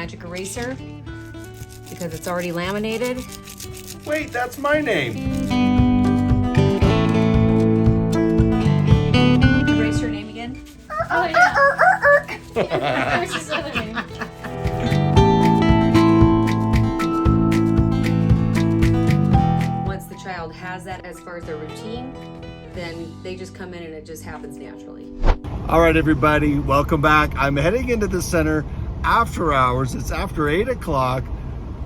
magic eraser because it's already laminated. Wait, that's my name. Erase your name again. Oh, yeah. There's his other name. Once the child has that as far as their routine, then they just come in and it just happens naturally. All right, everybody, welcome back. I'm heading into the center after hours. It's after 8 o'clock,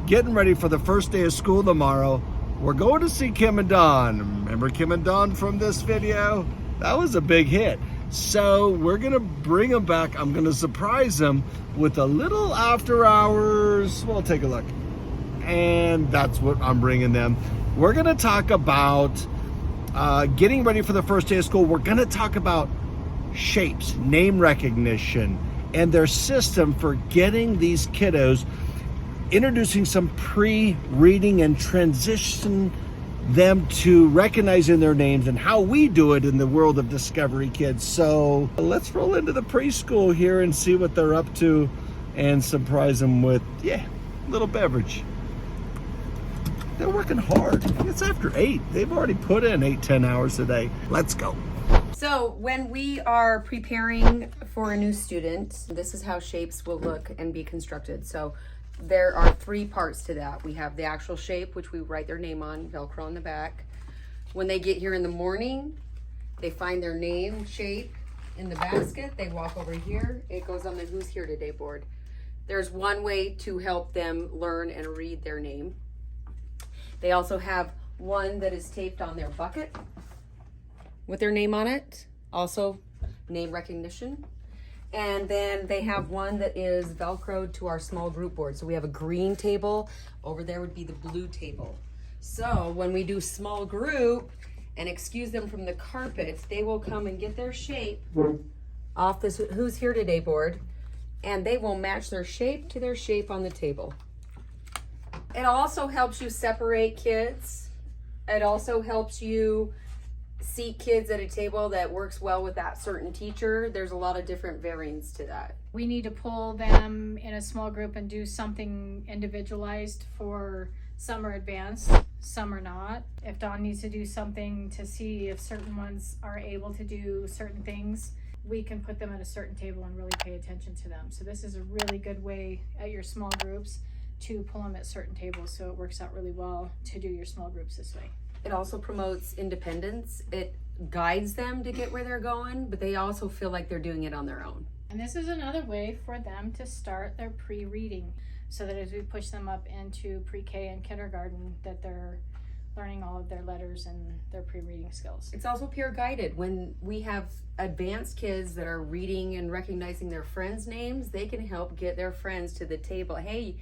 getting ready for the first day of school tomorrow. We're going to see Kim and Dawn. Remember Kim and Dawn from this video? That was a big hit. So we're gonna bring them back. I'm gonna surprise them with a little after hours. We'll take a look. And that's what I'm bringing them. We're gonna talk about getting ready for the first day of school. We're gonna talk about shapes, name recognition, and their system for getting these kiddos, introducing some pre-reading and transition them to recognizing their names and how we do it in the world of Discovery Kids. So let's roll into the preschool here and see what they're up to and surprise them with, a little beverage. They're working hard. It's after 8. They've already put in 8-10 hours a day. Let's go. So when we are preparing for a new student, this is how shapes will look and be constructed. So there are 3 parts to that. We have the actual shape, which we write their name on, Velcro on the back. When they get here in the morning, they find their name shape in the basket. They walk over here. It goes on the Who's Here Today board. There's one way to help them learn and read their name. They also have one that is taped on their bucket with their name on it. Also name recognition. And then they have one that is Velcroed to our small group board. So we have a green table. Over there would be the blue table. So when we do small group and excuse them from the carpet, they will come and get their shape off this Who's Here Today board, and they will match their shape to their shape on the table. It also helps you separate kids. It also helps you seat kids at a table that works well with that certain teacher. There's a lot of different variants to that. We need to pull them in a small group and do something individualized for some are advanced, some are not. If Dawn needs to do something to see if certain ones are able to do certain things, we can put them at a certain table and really pay attention to them. So this is a really good way at your small groups to pull them at certain tables, so it works out really well to do your small groups this way. It also promotes independence. It guides them to get where they're going, but they also feel like they're doing it on their own. And this is another way for them to start their pre-reading, so that as we push them up into pre-K and kindergarten, that they're learning all of their letters and their pre-reading skills. It's also peer guided. When we have advanced kids that are reading and recognizing their friends' names, they can help get their friends to the table. Hey,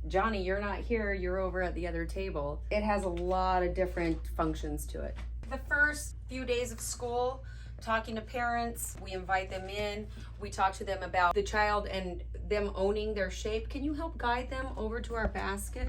Johnny, you're not here, you're over at the other table. It has a lot of different functions to it. The first few days of school, talking to parents, we invite them in, we talk to them about the child and them owning their shape. Can you help guide them over to our basket,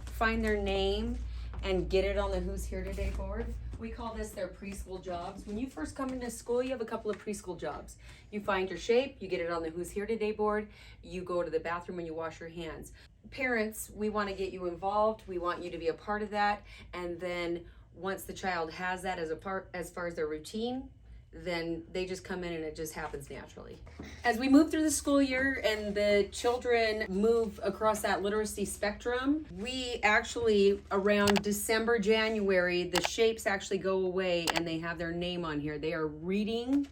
find their name, and get it on the Who's Here Today board? We call this their preschool jobs. When you first come into school, you have a couple of preschool jobs. You find your shape, you get it on the Who's Here Today board, you go to the bathroom and you wash your hands. Parents, we want to get you involved. We want you to be a part of that. And then once the child has that as a part, as far as their routine, then they just come in and it just happens naturally. As we move through the school year and the children move across that literacy spectrum, we actually, around December, January, the shapes actually go away and they have their name on here. They are reading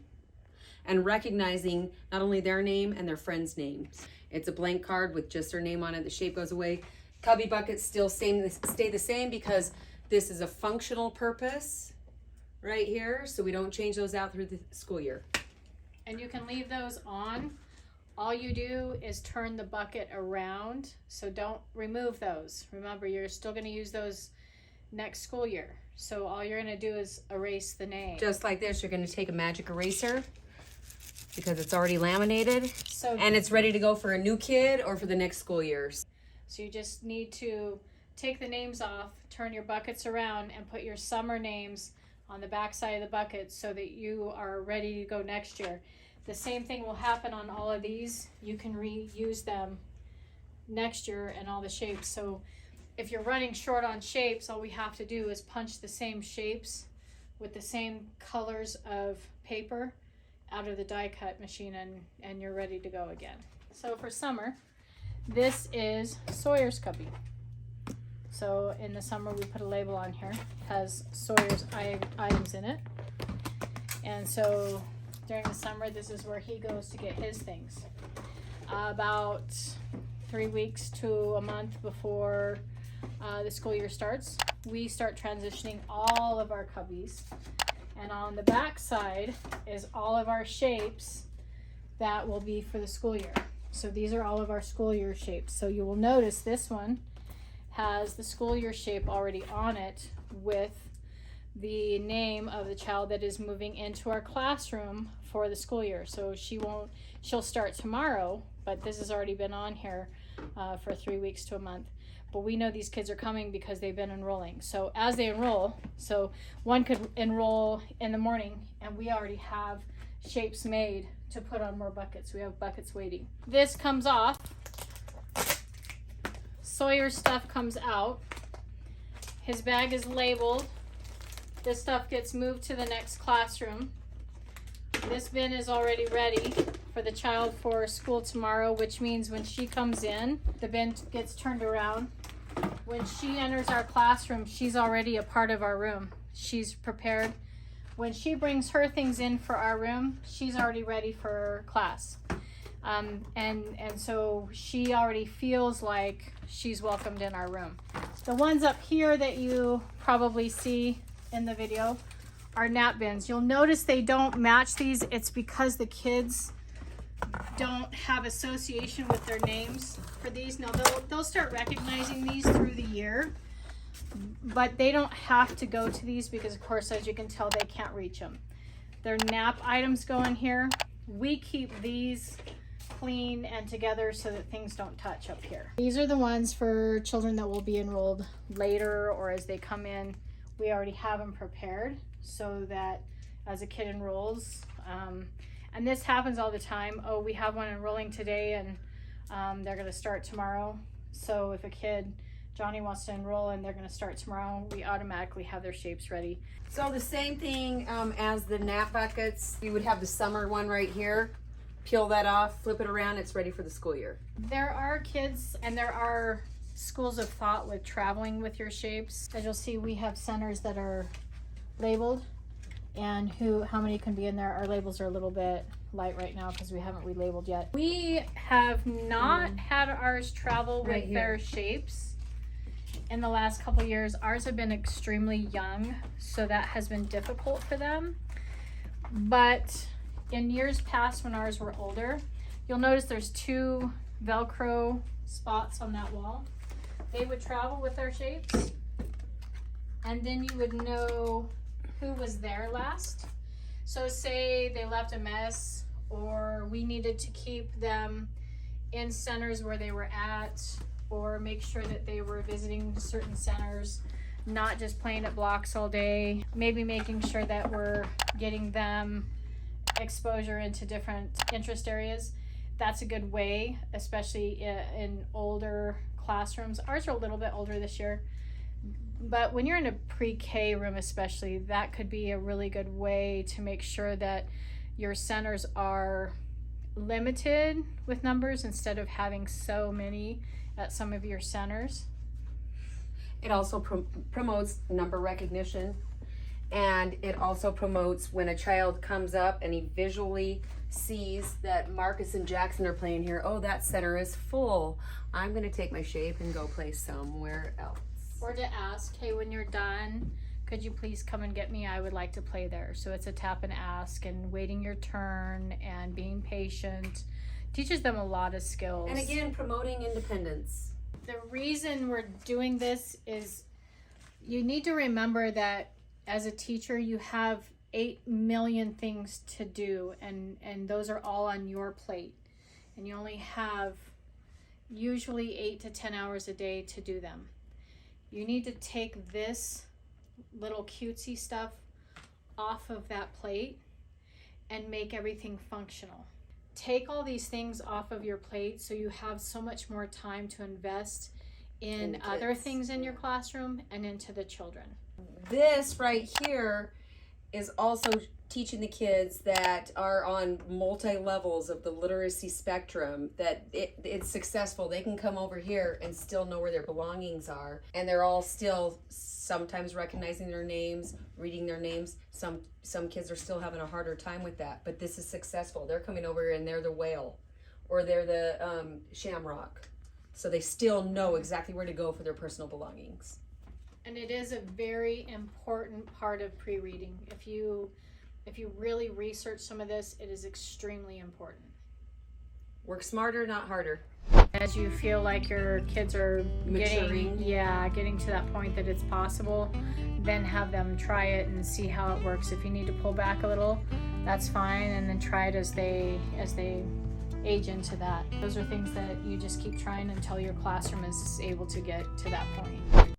and recognizing not only their name and their friends' names. It's a blank card with just their name on it. The shape goes away. Cubby buckets still stay the same because this is a functional purpose right here, so we don't change those out through the school year. And you can leave those on. All you do is turn the bucket around, so don't remove those. Remember, you're still going to use those next school year. So all you're going to do is erase the name. Just like this, you're going to take a magic eraser because it's already laminated, and it's ready to go for a new kid or for the next school year. So you just need to take the names off, turn your buckets around, and put your summer names on the back side of the bucket so that you are ready to go next year. The same thing will happen on all of these. You can reuse them next year and all the shapes. So if you're running short on shapes, all we have to do is punch the same shapes with the same colors of paper out of the die cut machine, and you're ready to go again. So for summer, this is Sawyer's cubby. So in the summer we put a label on here, has Sawyer's items in it. And so during the summer, this is where he goes to get his things. About 3 weeks to a month before the school year starts, we start transitioning all of our cubbies. And on the back side is all of our shapes that will be for the school year. So these are all of our school year shapes. So you will notice this one has the school year shape already on it with the name of the child that is moving into our classroom for the school year. So she'll start tomorrow, but this has already been on here for 3 weeks to a month. But we know these kids are coming because they've been enrolling. So as they enroll, so one could enroll in the morning and we already have shapes made to put on more buckets. We have buckets waiting. This comes off. Sawyer's stuff comes out. His bag is labeled. This stuff gets moved to the next classroom. This bin is already ready for the child for school tomorrow, which means when she comes in, the bin gets turned around. When she enters our classroom, she's already a part of our room. She's prepared. When she brings her things in for our room, she's already ready for class. And so she already feels like she's welcomed in our room. The ones up here that you probably see in the video are nap bins. You'll notice they don't match these. It's because the kids don't have association with their names for these. Now they'll start recognizing these through the year, but they don't have to go to these because, of course, as you can tell, they can't reach them. Their nap items go in here. We keep these clean and together so that things don't touch up here. These are the ones for children that will be enrolled later or as they come in. We already have them prepared so that as a kid enrolls, and this happens all the time. Oh, we have one enrolling today and they're going to start tomorrow. So if a kid, Johnny, wants to enroll and they're going to start tomorrow, we automatically have their shapes ready. So the same thing as the nap buckets, you would have the summer one right here. Peel that off, flip it around, it's ready for the school year. There are kids and there are schools of thought with traveling with your shapes. As you'll see, we have centers that are labeled and how many can be in there. Our labels are a little bit light right now because we haven't relabeled yet. We have not had ours travel with their shapes in the last couple years. Ours have been extremely young, so that has been difficult for them. But in years past when ours were older, you'll notice there's 2 Velcro spots on that wall. They would travel with their shapes, and then you would know who was there last. So say they left a mess or we needed to keep them in centers where they were at, or make sure that they were visiting certain centers, not just playing at blocks all day, maybe making sure that we're getting them exposure into different interest areas. That's a good way, especially in older classrooms. Ours are a little bit older this year, but when you're in a pre-K room especially, that could be a really good way to make sure that your centers are limited with numbers instead of having so many at some of your centers. It also promotes number recognition, and it also promotes when a child comes up and he visually sees that Marcus and Jackson are playing here. Oh, that center is full. I'm going to take my shape and go play somewhere else. Or to ask, hey, when you're done, could you please come and get me? I would like to play there. So it's a tap and ask and waiting your turn and being patient. Teaches them a lot of skills. And again, promoting independence. The reason we're doing this is you need to remember that as a teacher, you have 8 million things to do, and those are all on your plate. And you only have usually 8 to 10 hours a day to do them. You need to take this little cutesy stuff off of that plate and make everything functional. take all these things off of your plate so you have so much more time to invest in other things in your classroom and into the children. This right here is also teaching the kids that are on multi-levels of the literacy spectrum that it's successful. They can come over here and still know where their belongings are, and they're all still sometimes recognizing their names, reading their names. Some kids are still having a harder time with that, but this is successful. They're coming over and they're the whale or they're the shamrock, so they still know exactly where to go for their personal belongings. And it is a very important part of pre-reading. If you really research some of this, it is extremely important. Work smarter, not harder. As you feel like your kids are Maturing. getting to that point that it's possible, then have them try it and see how it works. If you need to pull back a little, that's fine, and then try it as they age into that. Those are things that you just keep trying until your classroom is able to get to that point.